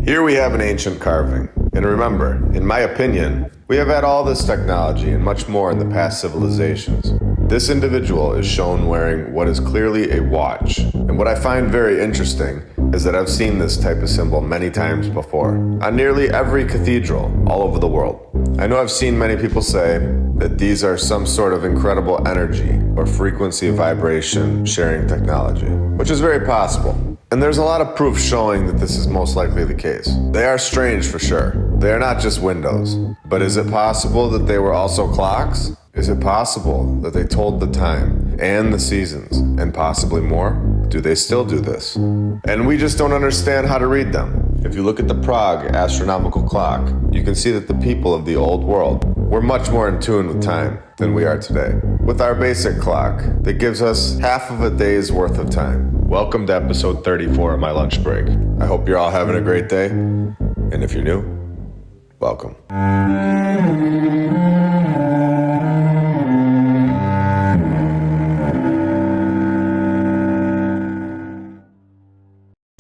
Here we have an ancient carving. And remember, in my opinion, we have had all this technology and much more in the past civilizations. This individual is shown wearing what is clearly a watch. And what I find very interesting is that I've seen this type of symbol many times before, on nearly every cathedral all over the world. I know I've seen many people say that these are some sort of incredible energy or frequency vibration sharing technology, which is very possible. And there's a lot of proof showing that this is most likely the case. They are strange for sure. They are not just windows. But is it possible that they were also clocks? Is it possible that they told the time and the seasons and possibly more? Do they still do this? And we just don't understand how to read them. If you look at the Prague astronomical clock, you can see that the people of the old world were much more in tune with time than we are today. With our basic clock that gives us half of a day's worth of time. Welcome to episode 34 of my lunch break. I hope you're all having a great day. And if you're new, welcome.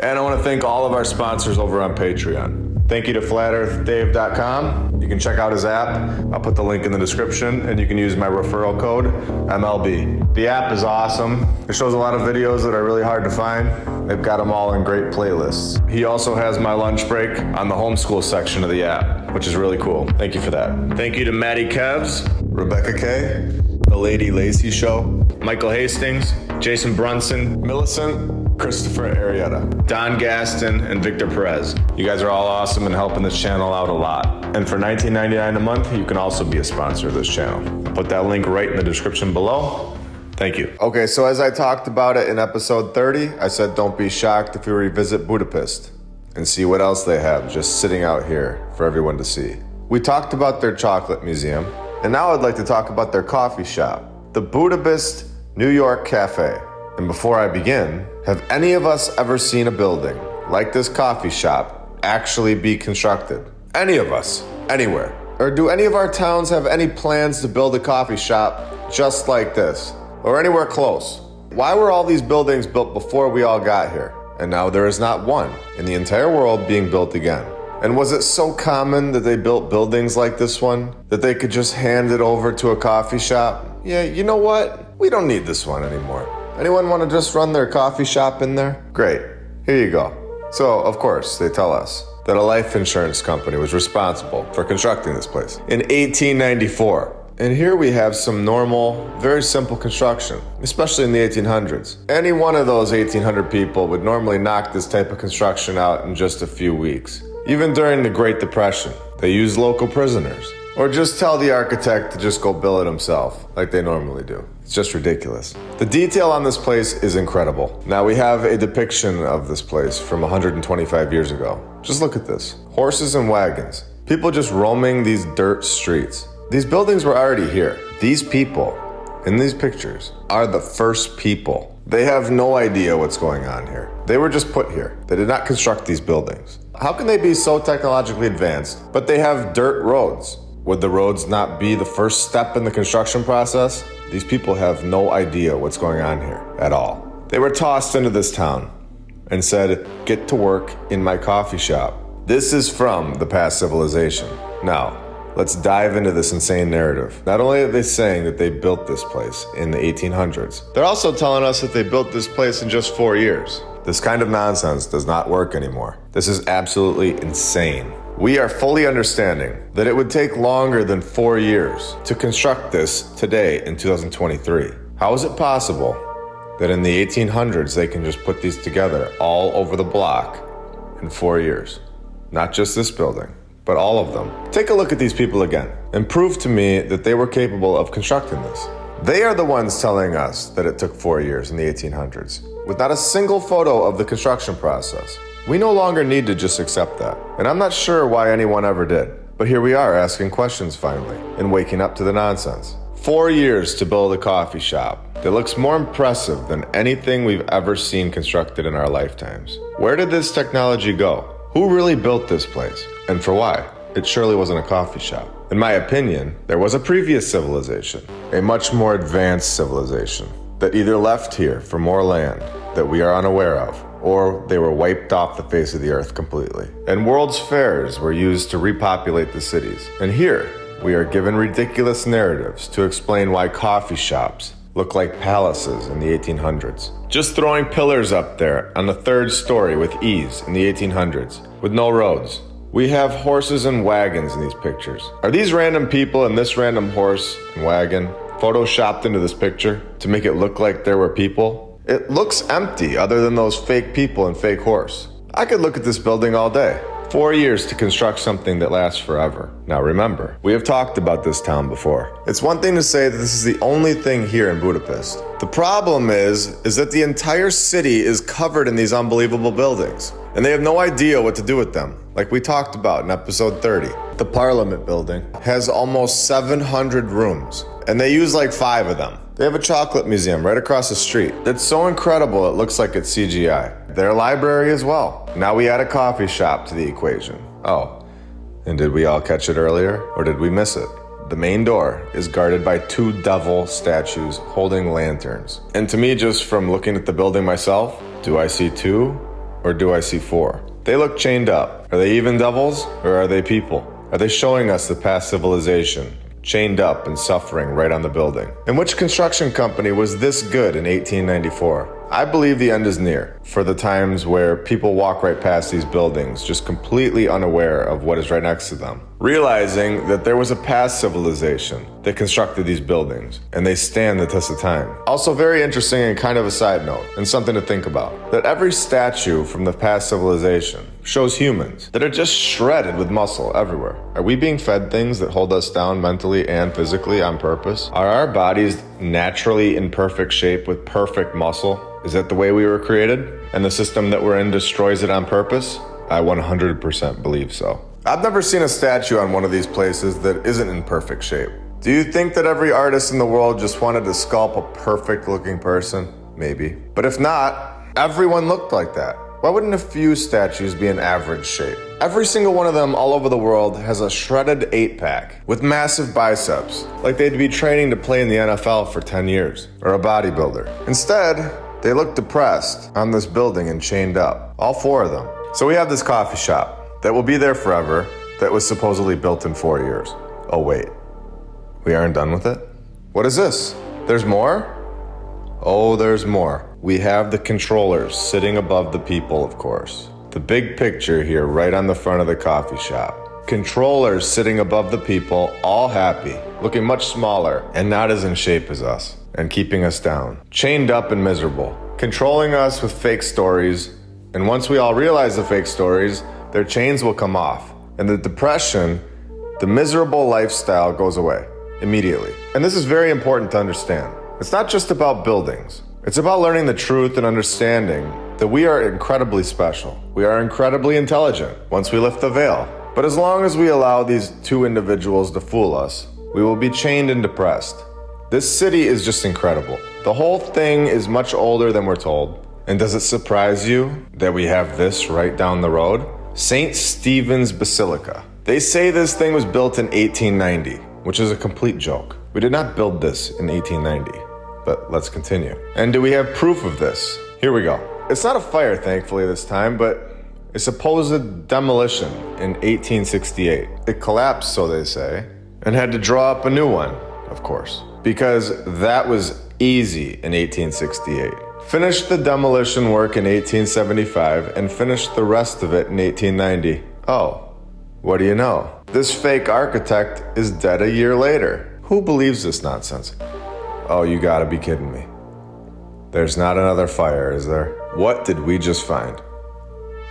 And I want to thank all of our sponsors over on Patreon. Thank you to FlatEarthDave.com. You can check out his app. I'll put the link in the description, and you can use my referral code, MLB. The app is awesome. It shows a lot of videos that are really hard to find. They've got them all in great playlists. He also has my lunch break on the homeschool section of the app, which is really cool. Thank you for that. Thank you to Maddie Kevs, Rebecca K, The Lady Lacey Show, Michael Hastings, Jason Brunson, Millicent, Christopher Arietta, Don Gaston, and Victor Perez. You guys are all awesome and helping this channel out a lot. And for $19.99 a month, you can also be a sponsor of this channel. I'll put that link right in the description below. Thank you. Okay, so as I talked about it in episode 30, I said don't be shocked if you revisit Budapest and see what else they have just sitting out here for everyone to see. We talked about their chocolate museum, and now I'd like to talk about their coffee shop, the Budapest New York Cafe. And before I begin, have any of us ever seen a building like this coffee shop actually be constructed? Any of us, anywhere? Or do any of our towns have any plans to build a coffee shop just like this? Or anywhere close? Why were all these buildings built before we all got here? And now there is not one in the entire world being built again. And was it so common that they built buildings like this one that they could just hand it over to a coffee shop? Yeah, you know what? We don't need this one anymore. Anyone want to just run their coffee shop in there? Great, here you go. So, of course, they tell us that a life insurance company was responsible for constructing this place in 1894. And here we have some normal, very simple construction, especially in the 1800s. Any one of those 1800 people would normally knock this type of construction out in just a few weeks. Even during the Great Depression, they used local prisoners. Or just tell the architect to just go build it himself, like they normally do. It's just ridiculous. The detail on this place is incredible. Now we have a depiction of this place from 125 years ago. Just look at this. Horses and wagons. People just roaming these dirt streets. These buildings were already here. These people, in these pictures, are the first people. They have no idea what's going on here. They were just put here. They did not construct these buildings. How can they be so technologically advanced, but they have dirt roads? Would the roads not be the first step in the construction process? These people have no idea what's going on here at all. They were tossed into this town and said, get to work in my coffee shop. This is from the past civilization. Now, let's dive into this insane narrative. Not only are they saying that they built this place in the 1800s, they're also telling us that they built this place in just 4 years. This kind of nonsense does not work anymore. This is absolutely insane. We are fully understanding that it would take longer than 4 years to construct this today in 2023. How is it possible that in the 1800s they can just put these together all over the block in 4 years? Not just this building, but all of them. Take a look at these people again and prove to me that they were capable of constructing this. They are the ones telling us that it took 4 years in the 1800s, with not a single photo of the construction process. We no longer need to just accept that. And I'm not sure why anyone ever did. But here we are asking questions finally, and waking up to the nonsense. 4 years to build a coffee shop that looks more impressive than anything we've ever seen constructed in our lifetimes. Where did this technology go? Who really built this place? And for why? It surely wasn't a coffee shop. In my opinion, there was a previous civilization, a much more advanced civilization, that either left here for more land that we are unaware of, or they were wiped off the face of the earth completely. And World's Fairs were used to repopulate the cities. And here, we are given ridiculous narratives to explain why coffee shops look like palaces in the 1800s. Just throwing pillars up there on the third story with ease in the 1800s, with no roads. We have horses and wagons in these pictures. Are these random people and this random horse and wagon photoshopped into this picture to make it look like there were people? It looks empty other than those fake people and fake horse. I could look at this building all day. 4 years to construct something that lasts forever. Now remember, we have talked about this town before. It's one thing to say that this is the only thing here in Budapest. The problem is that the entire city is covered in these unbelievable buildings, and they have no idea what to do with them, like we talked about in episode 30. The Parliament building has almost 700 rooms, and they use like 5 of them. They have a chocolate museum right across the street that's so incredible it looks like it's CGI. Their library as well. Now we add a coffee shop to the equation. Oh, and did we all catch it earlier, or did we miss it? The main door is guarded by 2 devil statues holding lanterns. And to me, just from looking at the building myself, do I see 2 or do I see 4? They look chained up. Are they even devils or are they people? Are they showing us the past civilization? Chained up and suffering right on the building. And which construction company was this good in 1894? I believe the end is near, for the times where people walk right past these buildings, just completely unaware of what is right next to them, realizing that there was a past civilization that constructed these buildings, and they stand the test of time. Also very interesting and kind of a side note, and something to think about, that every statue from the past civilization shows humans that are just shredded with muscle everywhere. Are we being fed things that hold us down mentally and physically on purpose? Are our bodies naturally in perfect shape with perfect muscle? Is that the way we were created? And the system that we're in destroys it on purpose? I 100% believe so. I've never seen a statue on one of these places that isn't in perfect shape. Do you think that every artist in the world just wanted to sculpt a perfect looking person? Maybe. But if not, everyone looked like that. Why wouldn't a few statues be in average shape? Every single one of them all over the world has a shredded 8-pack with massive biceps, like they'd be training to play in the NFL for 10 years, or a bodybuilder. Instead, they look depressed on this building and chained up, all 4 of them. So we have this coffee shop that will be there forever that was supposedly built in 4 years. Oh wait, we aren't done with it? What is this? There's more? Oh, there's more. We have the controllers sitting above the people, of course. The big picture here right on the front of the coffee shop. Controllers sitting above the people, all happy, looking much smaller and not as in shape as us, and keeping us down, chained up and miserable, controlling us with fake stories. And once we all realize the fake stories, their chains will come off, and the depression, the miserable lifestyle goes away immediately. And this is very important to understand. It's not just about buildings. It's about learning the truth and understanding that we are incredibly special. We are incredibly intelligent once we lift the veil. But as long as we allow these 2 individuals to fool us, we will be chained and depressed. This city is just incredible. The whole thing is much older than we're told. And does it surprise you that we have this right down the road? St. Stephen's Basilica. They say this thing was built in 1890, which is a complete joke. We did not build this in 1890. But let's continue. And do we have proof of this? Here we go. It's not a fire, thankfully, this time, but a supposed demolition in 1868. It collapsed, so they say, and had to draw up a new one, of course, because that was easy in 1868. Finished the demolition work in 1875 and finished the rest of it in 1890. Oh, what do you know? This fake architect is dead a year later. Who believes this nonsense? Oh, you gotta be kidding me. There's not another fire, is there? What did we just find?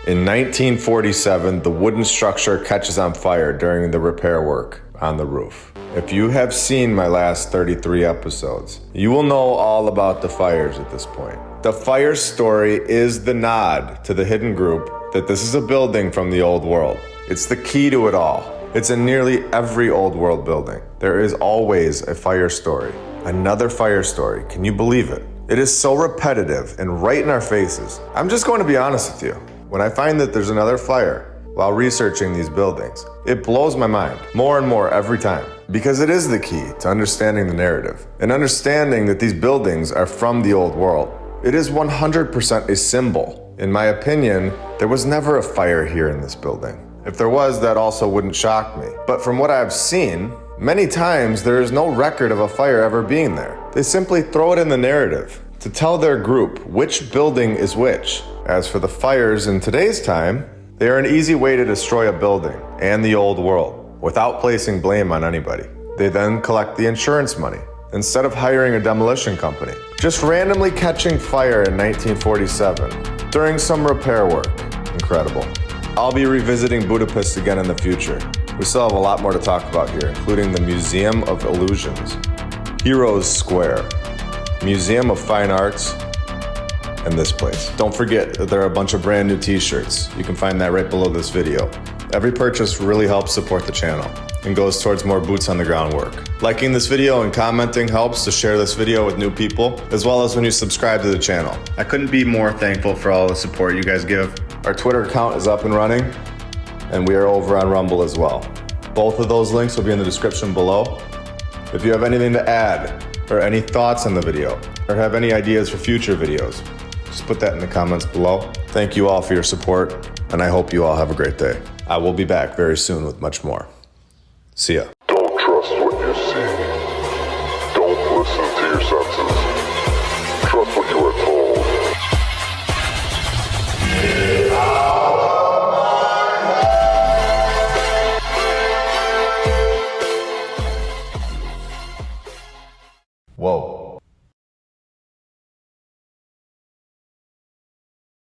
In 1947, the wooden structure catches on fire during the repair work on the roof. If you have seen my last 33 episodes, you will know all about the fires at this point. The fire story is the nod to the hidden group that this is a building from the old world. It's the key to it all. It's in nearly every old world building. There is always a fire story. Another fire story. Can you believe it? It is so repetitive and right in our faces. I'm just going to be honest with you. When I find that there's another fire while researching these buildings, it blows my mind more and more every time, because it is the key to understanding the narrative and understanding that these buildings are from the old world. It is 100% a symbol In my opinion, there was never a fire here in this building. If there was, that also wouldn't shock me. But from what I've seen, many times there is no record of a fire ever being there. They simply throw it in the narrative to tell their group which building is which. As for the fires in today's time, they are an easy way to destroy a building and the old world without placing blame on anybody. They then collect the insurance money instead of hiring a demolition company. Just randomly catching fire in 1947 during some repair work. Incredible. I'll be revisiting Budapest again in the future. We still have a lot more to talk about here, including the Museum of Illusions, Heroes Square, Museum of Fine Arts, and this place. Don't forget that there are a bunch of brand new t-shirts. You can find that right below this video. Every purchase really helps support the channel and goes towards more boots on the ground work. Liking this video and commenting helps to share this video with new people, as well as when you subscribe to the channel. I couldn't be more thankful for all the support you guys give. Our Twitter account is up and running, and we are over on Rumble as well. Both of those links will be in the description below. If you have anything to add, or any thoughts on the video, or have any ideas for future videos, just put that in the comments below. Thank you all for your support, and I hope you all have a great day. I will be back very soon with much more. See ya.